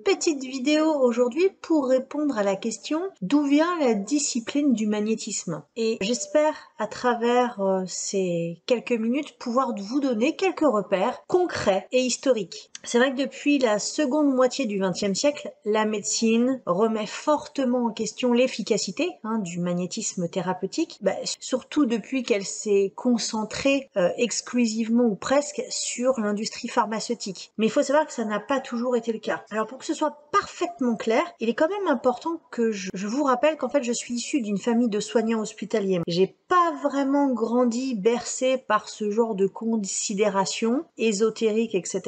petite vidéo aujourd'hui pour répondre à la question d'où vient la discipline du magnétisme. Et j'espère à travers ces quelques minutes pouvoir vous donner quelques repères concrets et historiques. C'est vrai que depuis la seconde moitié du XXe siècle, la médecine remet fortement en question l'efficacité du magnétisme thérapeutique, surtout depuis qu'elle s'est concentrée exclusivement ou presque sur l'industrie pharmaceutique. Mais il faut savoir que ça n'a pas toujours été le cas. Alors pour que ce soit parfaitement clair, il est quand même important que je vous rappelle qu'en fait je suis issue d'une famille de soignants hospitaliers. J'ai pas vraiment grandi bercée par ce genre de considérations ésotériques, etc.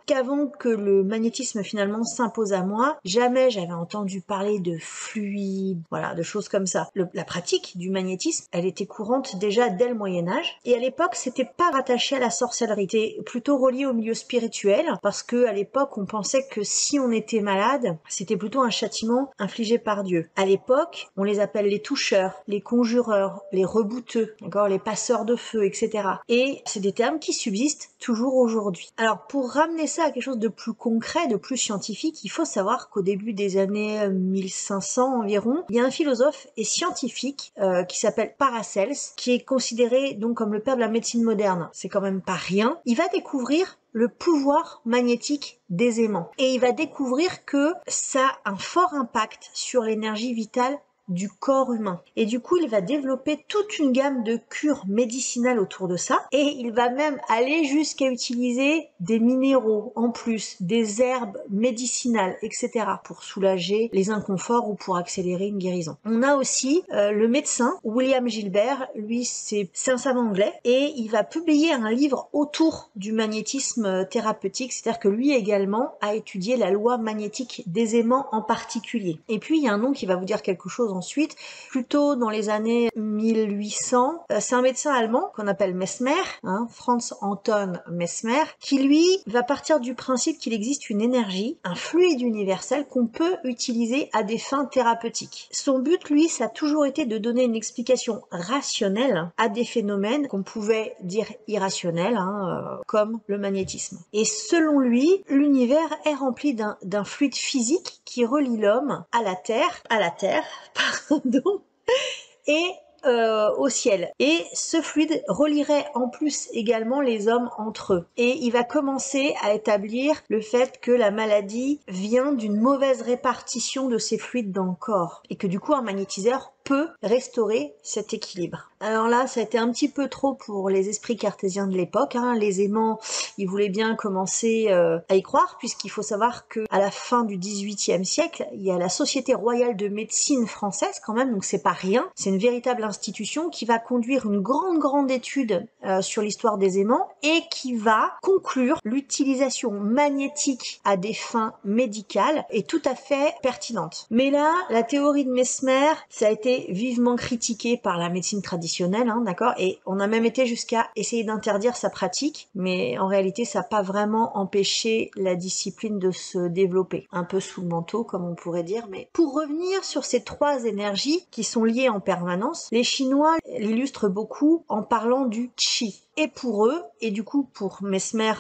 Qu'avant que le magnétisme finalement s'impose à moi, jamais j'avais entendu parler de fluide, voilà, de choses comme ça. La pratique du magnétisme, elle était courante déjà dès le Moyen-Âge, et à l'époque c'était pas rattaché à la sorcellerie, c'était plutôt relié au milieu spirituel, parce que à l'époque on pensait que si on était malade, c'était plutôt un châtiment infligé par Dieu. À l'époque, on les appelle les toucheurs, les conjureurs, les rebouteux, d'accord, les passeurs de feu, etc. Et c'est des termes qui subsistent toujours aujourd'hui. Alors pour ramener ça à quelque chose de plus concret, de plus scientifique, il faut savoir qu'au début des années 1500 environ, il y a un philosophe et scientifique qui s'appelle Paracels, qui est considéré donc comme le père de la médecine moderne. C'est quand même pas rien. Il va découvrir le pouvoir magnétique des aimants. Et il va découvrir que ça a un fort impact sur l'énergie vitale du corps humain. Et du coup, il va développer toute une gamme de cures médicinales autour de ça. Et il va même aller jusqu'à utiliser des minéraux en plus, des herbes médicinales, etc. pour soulager les inconforts ou pour accélérer une guérison. On a aussi le médecin William Gilbert. Lui, c'est un savant anglais. Et il va publier un livre autour du magnétisme thérapeutique. C'est-à-dire que lui également a étudié la loi magnétique des aimants en particulier. Et puis, il y a un nom qui va vous dire quelque chose ensuite, plutôt dans les années 1800, c'est un médecin allemand qu'on appelle Mesmer, Franz Anton Mesmer, qui lui va partir du principe qu'il existe une énergie, un fluide universel qu'on peut utiliser à des fins thérapeutiques. Son but, lui, ça a toujours été de donner une explication rationnelle à des phénomènes qu'on pouvait dire irrationnels, comme le magnétisme. Et selon lui, l'univers est rempli d'un fluide physique qui relie l'homme à la terre, pardon, et au ciel. Et ce fluide relierait en plus également les hommes entre eux. Et il va commencer à établir le fait que la maladie vient d'une mauvaise répartition de ces fluides dans le corps. Et que du coup, un magnétiseur peut restaurer cet équilibre. Alors là, ça a été un petit peu trop pour les esprits cartésiens de l'époque. Les aimants, ils voulaient bien commencer à y croire, puisqu'il faut savoir que à la fin du XVIIIe siècle, il y a la Société royale de médecine française quand même, donc c'est pas rien. C'est une véritable institution qui va conduire une grande étude sur l'histoire des aimants et qui va conclure l'utilisation magnétique à des fins médicales est tout à fait pertinente. Mais là, la théorie de Mesmer, ça a été vivement critiqué par la médecine traditionnelle, d'accord, et on a même été jusqu'à essayer d'interdire sa pratique, mais en réalité ça n'a pas vraiment empêché la discipline de se développer, un peu sous le manteau comme on pourrait dire. Mais pour revenir sur ces trois énergies qui sont liées en permanence, les Chinois l'illustrent beaucoup en parlant du Qi. Et pour eux, et du coup pour Mesmer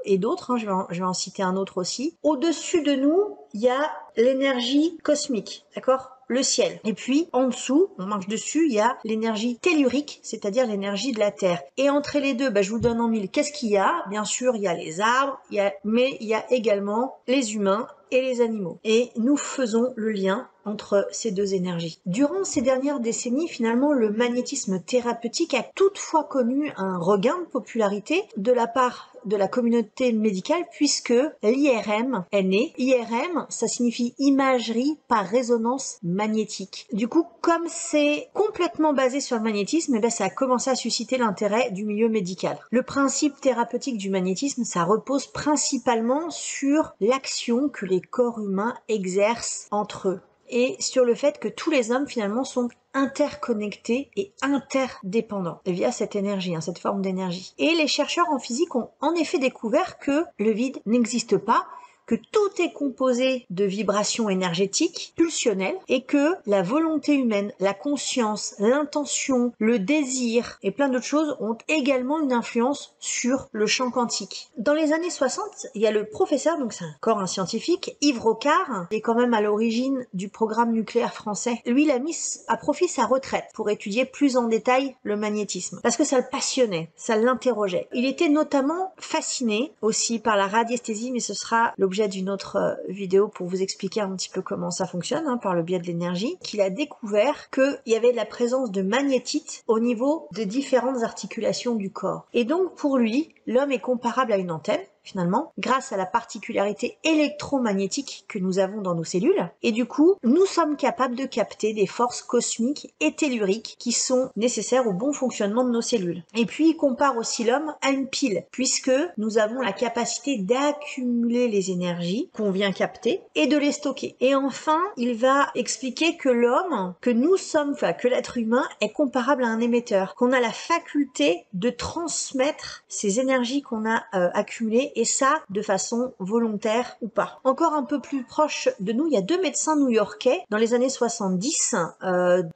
et d'autres, je vais en citer un autre aussi, au-dessus de nous, il y a l'énergie cosmique, d'accord, le ciel. Et puis, en dessous, on marche dessus, il y a l'énergie tellurique, c'est-à-dire l'énergie de la Terre. Et entre les deux, je vous donne en mille, qu'est-ce qu'il y a? Bien sûr, il y a les arbres, mais il y a également les humains et les animaux. Et nous faisons le lien entre ces deux énergies. Durant ces dernières décennies, finalement, le magnétisme thérapeutique a toutefois connu un regain de popularité de la part de la communauté médicale, puisque l'IRM est né. IRM, ça signifie imagerie par résonance magnétique. Du coup, comme c'est complètement basé sur le magnétisme, ça a commencé à susciter l'intérêt du milieu médical. Le principe thérapeutique du magnétisme, ça repose principalement sur l'action que les corps humains exercent entre eux, et sur le fait que tous les hommes finalement sont interconnectés et interdépendants via cette énergie, cette forme d'énergie. Et les chercheurs en physique ont en effet découvert que le vide n'existe pas, que tout est composé de vibrations énergétiques, pulsionnelles, et que la volonté humaine, la conscience, l'intention, le désir et plein d'autres choses ont également une influence sur le champ quantique. Dans les années 60, il y a le professeur, donc c'est encore un scientifique, Yves Rocard, qui est quand même à l'origine du programme nucléaire français. Lui, il a mis à profit sa retraite pour étudier plus en détail le magnétisme, parce que ça le passionnait, ça l'interrogeait. Il était notamment fasciné aussi par la radiesthésie, mais ce sera l'objet d'une autre vidéo pour vous expliquer un petit peu comment ça fonctionne, par le biais de l'énergie, qu'il a découvert qu'il y avait de la présence de magnétites au niveau de différentes articulations du corps. Et donc pour lui, l'homme est comparable à une antenne, finalement, grâce à la particularité électromagnétique que nous avons dans nos cellules. Et du coup, nous sommes capables de capter des forces cosmiques et telluriques qui sont nécessaires au bon fonctionnement de nos cellules. Et puis, il compare aussi l'homme à une pile, puisque nous avons la capacité d'accumuler les énergies qu'on vient capter et de les stocker. Et enfin, il va expliquer que l'homme, que nous sommes, enfin, que l'être humain est comparable à un émetteur, qu'on a la faculté de transmettre ces énergies qu'on a accumulées, et ça de façon volontaire ou pas. Encore un peu plus proche de nous, il y a deux médecins new-yorkais dans les années 70,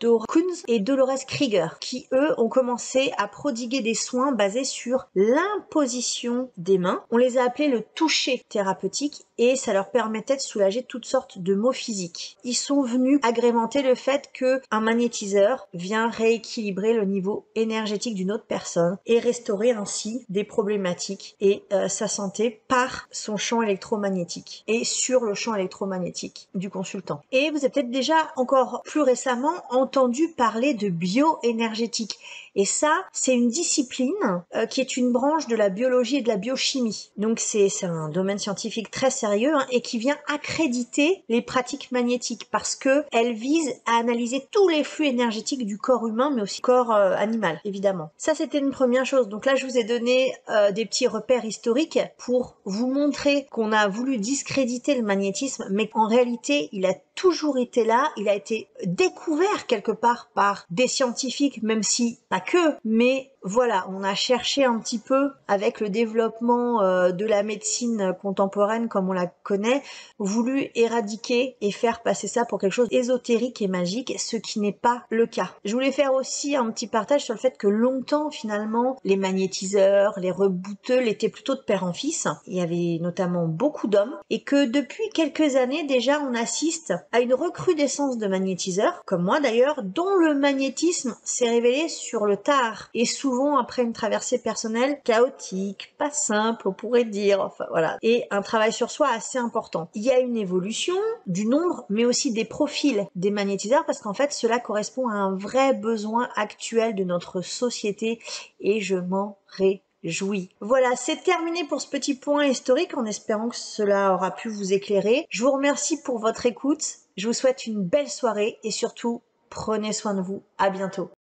Dora Kunz et Dolores Krieger, qui eux ont commencé à prodiguer des soins basés sur l'imposition des mains. On les a appelés le toucher thérapeutique et ça leur permettait de soulager toutes sortes de maux physiques. Ils sont venus agrémenter le fait qu'un magnétiseur vient rééquilibrer le niveau énergétique d'une autre personne et restaurer ainsi des problématiques et sa santé par son champ électromagnétique et sur le champ électromagnétique du consultant. Et vous avez peut-être déjà encore plus récemment entendu parler de bioénergétique. Et ça, c'est une discipline qui est une branche de la biologie et de la biochimie. Donc c'est un domaine scientifique très sérieux et qui vient accréditer les pratiques magnétiques parce que elle vise à analyser tous les flux énergétiques du corps humain, mais aussi du corps animal, évidemment. Ça, c'était une première chose. Donc là, je vous ai donné des petits repères historiques pour vous montrer qu'on a voulu discréditer le magnétisme, mais qu'en réalité, il a toujours été là, il a été découvert quelque part par des scientifiques, même si pas que, mais voilà, on a cherché un petit peu avec le développement de la médecine contemporaine comme on la connaît, voulu éradiquer et faire passer ça pour quelque chose d'ésotérique et magique, ce qui n'est pas le cas. Je voulais faire aussi un petit partage sur le fait que longtemps finalement les magnétiseurs, les rebouteux étaient plutôt de père en fils. Il y avait notamment beaucoup d'hommes et que depuis quelques années déjà on assiste à une recrudescence de magnétiseurs, comme moi d'ailleurs, dont le magnétisme s'est révélé sur le tard et souvent après une traversée personnelle chaotique, pas simple, on pourrait dire, enfin voilà, et un travail sur soi assez important. Il y a une évolution du nombre, mais aussi des profils des magnétiseurs, parce qu'en fait, cela correspond à un vrai besoin actuel de notre société, et je m'en réjouis. Voilà, c'est terminé pour ce petit point historique, en espérant que cela aura pu vous éclairer. Je vous remercie pour votre écoute, je vous souhaite une belle soirée, et surtout, prenez soin de vous. À bientôt.